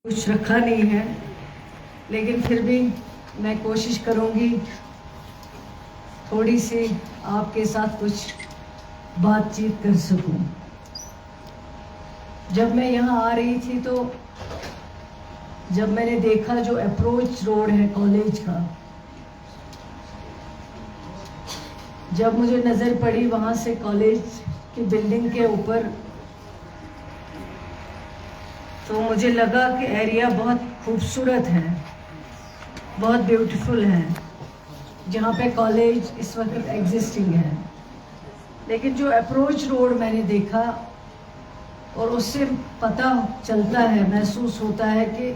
कुछ रखा नहीं है, लेकिन फिर भी मैं कोशिश करूंगी थोड़ी सी आपके साथ कुछ बातचीत कर सकूं। जब मैं यहाँ आ रही थी तो जब मैंने देखा जो अप्रोच रोड है कॉलेज का, जब मुझे नज़र पड़ी वहाँ से कॉलेज की बिल्डिंग के ऊपर, तो मुझे लगा कि एरिया बहुत खूबसूरत है, बहुत ब्यूटीफुल है, जहाँ पे कॉलेज इस वक्त एग्जिस्टिंग है। लेकिन जो अप्रोच रोड मैंने देखा और उससे पता चलता है, महसूस होता है कि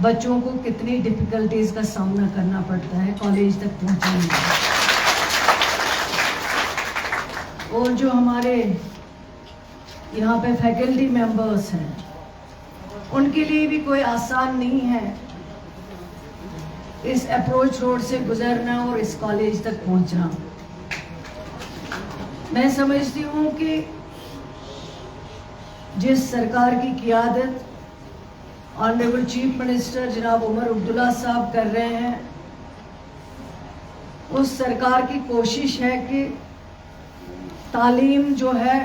बच्चों को कितनी डिफ़िकल्टीज़ का सामना करना पड़ता है कॉलेज तक पहुँचने में। और जो हमारे यहाँ पे फैकल्टी मेंबर्स हैं, उनके लिए भी कोई आसान नहीं है इस अप्रोच रोड से गुजरना और इस कॉलेज तक पहुँचना। मैं समझती हूँ कि जिस सरकार की क़ियादत ऑनरेबल चीफ मिनिस्टर जनाब उमर अब्दुल्ला साहब कर रहे हैं, उस सरकार की कोशिश है कि तालीम जो है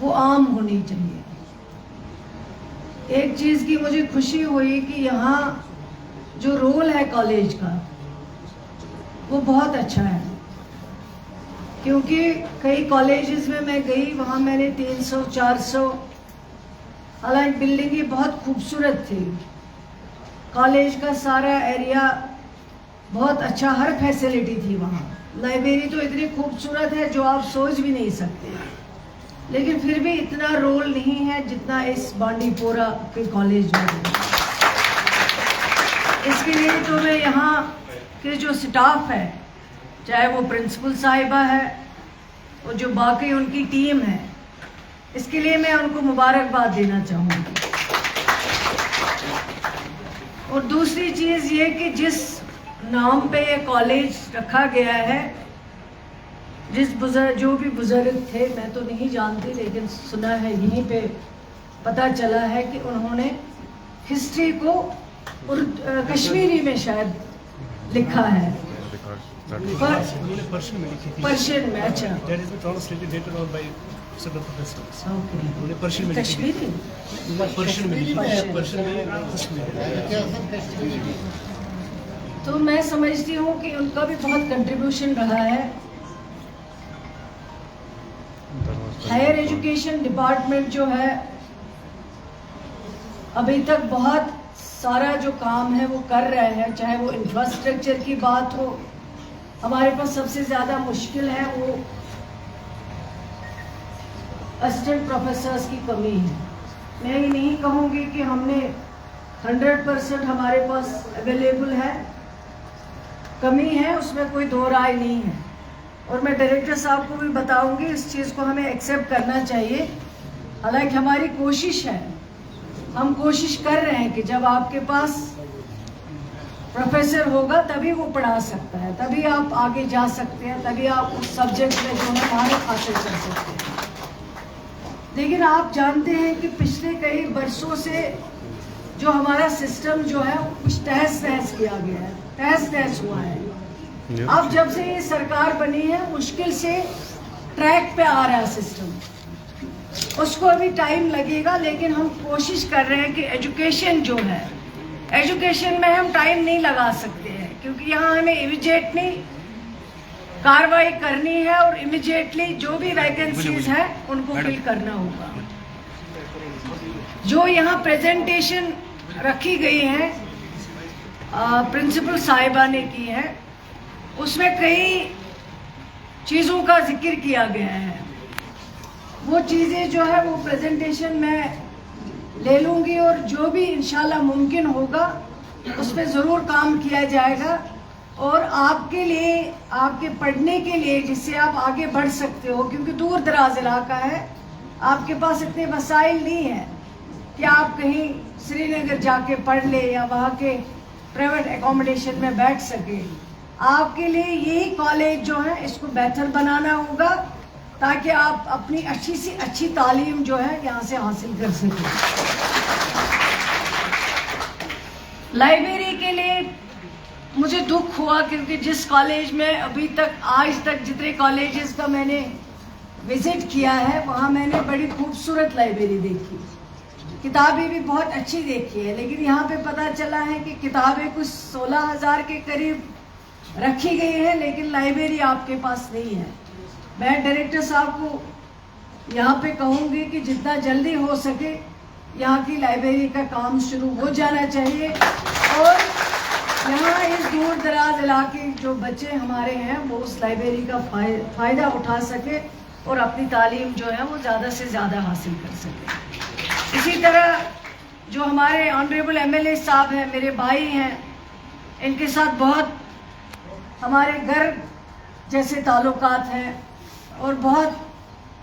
वो आम होनी चाहिए। एक चीज़ की मुझे खुशी हुई कि यहाँ जो रोल है कॉलेज का वो बहुत अच्छा है, क्योंकि कई कॉलेजेस में मैं गई, वहाँ मैंने 300-400, हालांकि बिल्डिंग ये बहुत खूबसूरत थी, कॉलेज का सारा एरिया बहुत अच्छा, हर फैसिलिटी थी वहाँ। लाइब्रेरी तो इतनी खूबसूरत है जो आप सोच भी नहीं सकते, लेकिन फिर भी इतना रोल नहीं है जितना इस बांडीपोरा के कॉलेज में है। इसके लिए तो मैं यहाँ के जो स्टाफ है, चाहे वो प्रिंसिपल साहिबा है और जो बाकी उनकी टीम है, इसके लिए मैं उनको मुबारकबाद देना चाहूँगी। और दूसरी चीज़ ये कि जिस नाम पे ये कॉलेज रखा गया है, जो भी बुजुर्ग थे, मैं तो नहीं जानती, लेकिन सुना है, यहीं पे पता चला है कि उन्होंने हिस्ट्री को कश्मीरी में शायद लिखा है, पर्शियन में। अच्छा, कश्मीरी, तो मैं समझती हूँ कि उनका भी बहुत कंट्रीब्यूशन रहा है। हायर एजुकेशन डिपार्टमेंट जो है, अभी तक बहुत सारा जो काम है वो कर रहे हैं, चाहे वो इंफ्रास्ट्रक्चर की बात हो। हमारे पास सबसे ज़्यादा मुश्किल है वो असिस्टेंट प्रोफेसर्स की कमी है। मैं ये नहीं कहूँगी कि हमने 100% हमारे पास अवेलेबल है, कमी है, उसमें कोई दो राय नहीं है। और मैं डायरेक्टर साहब को भी बताऊंगी, इस चीज़ को हमें एक्सेप्ट करना चाहिए। हालांकि हमारी कोशिश है, हम कोशिश कर रहे हैं कि जब आपके पास प्रोफेसर होगा तभी वो पढ़ा सकता है, तभी आप आगे जा सकते हैं, तभी आप उस सब्जेक्ट में जो है महारत हासिल कर सकते हैं। लेकिन आप जानते हैं कि पिछले कई वर्षों से जो हमारा सिस्टम जो है कुछ तहस नहस किया गया है, तहस नहस हुआ है। अब जब से ये सरकार बनी है, मुश्किल से ट्रैक पे आ रहा है सिस्टम, उसको अभी टाइम लगेगा, लेकिन हम कोशिश कर रहे हैं कि एजुकेशन जो है, एजुकेशन में हम टाइम नहीं लगा सकते हैं, क्योंकि यहाँ हमें इमीडिएटली कार्रवाई करनी है और इमीडिएटली जो भी वैकेंसीज हैं उनको फिल करना होगा। जो यहाँ प्रेजेंटेशन रखी गई है प्रिंसिपल साहिबा ने की है, उसमें कई चीज़ों का जिक्र किया गया है। वो चीज़ें जो है वो प्रेजेंटेशन में ले लूँगी और जो भी इंशाल्लाह मुमकिन होगा उस पर ज़रूर काम किया जाएगा। और आपके लिए, आपके पढ़ने के लिए, जिससे आप आगे बढ़ सकते हो, क्योंकि दूर दराज इलाका है, आपके पास इतने वसाइल नहीं है कि आप कहीं श्रीनगर जाके पढ़ ले या वहाँ के प्राइवेट एकोमोडेशन में बैठ सके। आपके लिए यही कॉलेज जो है इसको बेहतर बनाना होगा, ताकि आप अपनी अच्छी से अच्छी तालीम जो है यहाँ से हासिल कर सकें। लाइब्रेरी के लिए मुझे दुख हुआ, क्योंकि जिस कॉलेज में अभी तक आज तक जितने कॉलेजेस का मैंने विजिट किया है वहाँ मैंने बड़ी खूबसूरत लाइब्रेरी देखी, किताबें भी बहुत अच्छी देखी है, लेकिन यहाँ पे पता चला है कि किताबें कुछ 16,000 के करीब रखी गई है, लेकिन लाइब्रेरी आपके पास नहीं है। मैं डायरेक्टर साहब को यहाँ पे कहूँगी कि जितना जल्दी हो सके यहाँ की लाइब्रेरी का काम शुरू हो जाना चाहिए, और यहाँ इस दूर दराज इलाके जो बच्चे हमारे हैं वो उस लाइब्रेरी का फ़ायदा उठा सके और अपनी तालीम जो है वो ज़्यादा से ज़्यादा हासिल कर सके। इसी तरह जो हमारे ऑनरेबल एमएलए साहब हैं, मेरे भाई हैं, इनके साथ बहुत हमारे घर जैसे ताल्लुकात हैं, और बहुत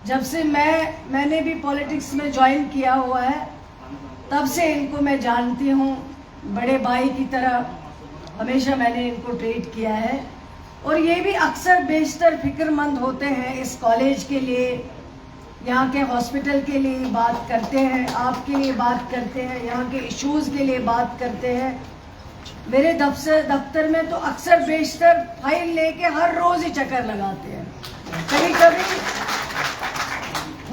जब से मैंने भी पॉलिटिक्स में ज्वाइन किया हुआ है तब से इनको मैं जानती हूँ। बड़े भाई की तरह हमेशा मैंने इनको ट्रीट किया है, और ये भी अक्सर बेशतर फिक्रमंद होते हैं इस कॉलेज के लिए, यहाँ के हॉस्पिटल के लिए बात करते हैं, आपके लिए बात करते हैं, यहाँ के इश्यूज़ के लिए बात करते हैं। मेरे दफ्तर में तो अक्सर बेशतर फाइल लेके हर रोज़ ही चक्कर लगाते हैं। कभी कभी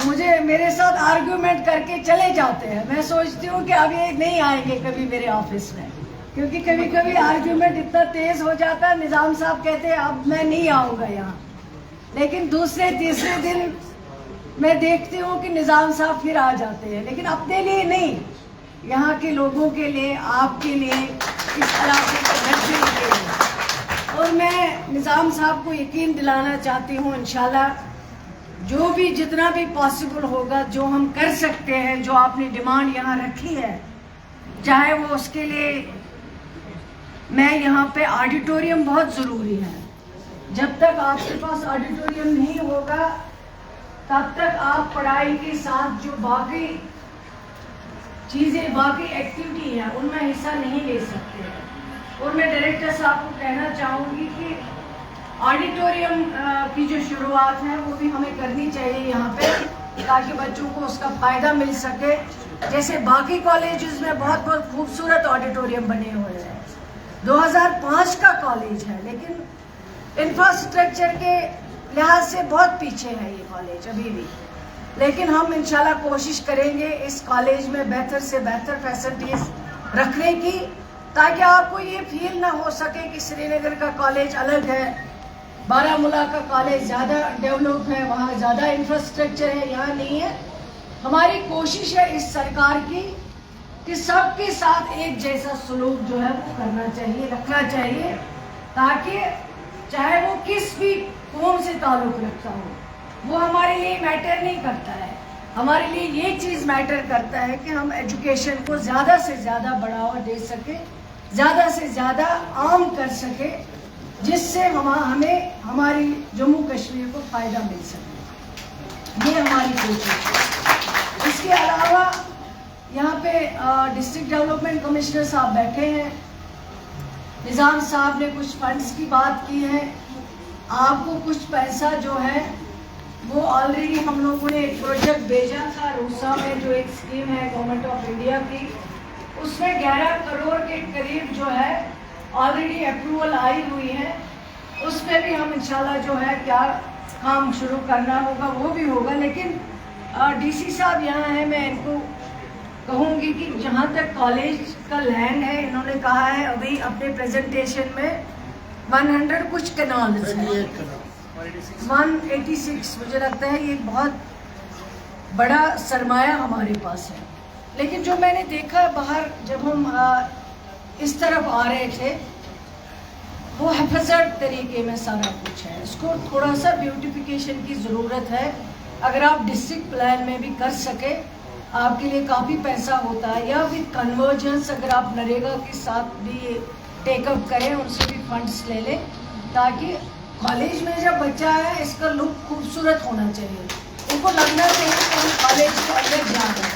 मुझे मेरे साथ आर्ग्यूमेंट करके चले जाते हैं। मैं सोचती हूँ कि अब ये नहीं आएंगे कभी मेरे ऑफिस में, क्योंकि कभी कभी आर्ग्यूमेंट इतना तेज हो जाता है, निज़ाम साहब कहते हैं अब मैं नहीं आऊँगा यहाँ, लेकिन दूसरे तीसरे दिन मैं देखती हूँ कि निज़ाम साहब फिर आ जाते हैं, लेकिन अपने लिए नहीं, यहाँ के लोगों के लिए, आपके लिए, इस इलाके के बच्चों के लिए। और मैं निज़ाम साहब को यकीन दिलाना चाहती हूँ, इंशाल्लाह जो भी जितना भी पॉसिबल होगा, जो हम कर सकते हैं, जो आपने डिमांड यहाँ रखी है, चाहे वो उसके लिए मैं यहाँ पे ऑडिटोरियम बहुत ज़रूरी है। जब तक आपके पास ऑडिटोरियम नहीं होगा तब तक आप पढ़ाई के साथ जो बाकी चीज़ें, बाकी एक्टिविटी हैं उनमें हिस्सा नहीं ले सकते हैं। और मैं डायरेक्टर साहब को कहना चाहूँगी कि ऑडिटोरियम की जो शुरुआत है वो भी हमें करनी चाहिए यहाँ पे, ताकि बच्चों को उसका फ़ायदा मिल सके। जैसे बाकी कॉलेजेस में बहुत बहुत खूबसूरत ऑडिटोरियम बने हुए हैं, 2005 का कॉलेज है, लेकिन इंफ्रास्ट्रक्चर के लिहाज से बहुत पीछे है ये कॉलेज अभी भी। लेकिन हम इंशाल्लाह कोशिश करेंगे इस कॉलेज में बेहतर से बेहतर फैसिलिटीज़ रखने की, ताकि आपको ये फील ना हो सके कि श्रीनगर का कॉलेज अलग है, बारामूला का कॉलेज ज़्यादा डेवलप है, वहाँ ज़्यादा इंफ्रास्ट्रक्चर है, यहाँ नहीं है। हमारी कोशिश है इस सरकार की कि सबके साथ एक जैसा सलूक जो है वो करना चाहिए, रखना चाहिए, ताकि चाहे वो किस भी कौम से ताल्लुक़ रखता हो, वो हमारे लिए मैटर नहीं करता है। हमारे लिए ये चीज़ मैटर करता है कि हम एजुकेशन को ज़्यादा से ज़्यादा बढ़ावा दे सके, ज़्यादा से ज़्यादा आम कर सके, जिससे हमें हमारी जम्मू कश्मीर को फ़ायदा मिल सके। ये हमारी कोशिश है। इसके अलावा यहाँ पे डिस्ट्रिक्ट डेवलपमेंट कमिश्नर साहब बैठे हैं, निज़ाम साहब ने कुछ फंड्स की बात की है। आपको कुछ पैसा जो है वो ऑलरेडी हम लोगों ने एक प्रोजेक्ट भेजा था रूसा में, जो एक स्कीम है गवर्नमेंट ऑफ इंडिया की, उसमें 11 करोड़ के करीब जो है ऑलरेडी अप्रूवल आई हुई है। उसमें भी हम इंशाल्लाह जो है क्या काम शुरू करना होगा वो भी होगा। लेकिन डीसी साहब यहाँ हैं, मैं इनको कहूँगी कि जहाँ तक कॉलेज का लैंड है, इन्होंने कहा है अभी अपने प्रेजेंटेशन में 100 कुछ कैनाल्स हैं, 186, मुझे लगता है ये बहुत बड़ा सरमाया हमारे पास है। लेकिन जो मैंने देखा बाहर जब हम इस तरफ आ रहे थे, वो हिफाजत तरीके में सारा कुछ है, इसको थोड़ा सा ब्यूटिफिकेशन की ज़रूरत है। अगर आप डिस्ट्रिक्ट प्लान में भी कर सके, आपके लिए काफ़ी पैसा होता है, या विद कन्वर्जेंस अगर आप नरेगा के साथ भी टेकअप करें, उनसे भी फंड्स ले लें, ताकि कॉलेज में जब बच्चा है इसका लुक खूबसूरत होना चाहिए, उनको लगना चाहिए कि हम कॉलेज के अंदर जा रहे हैं।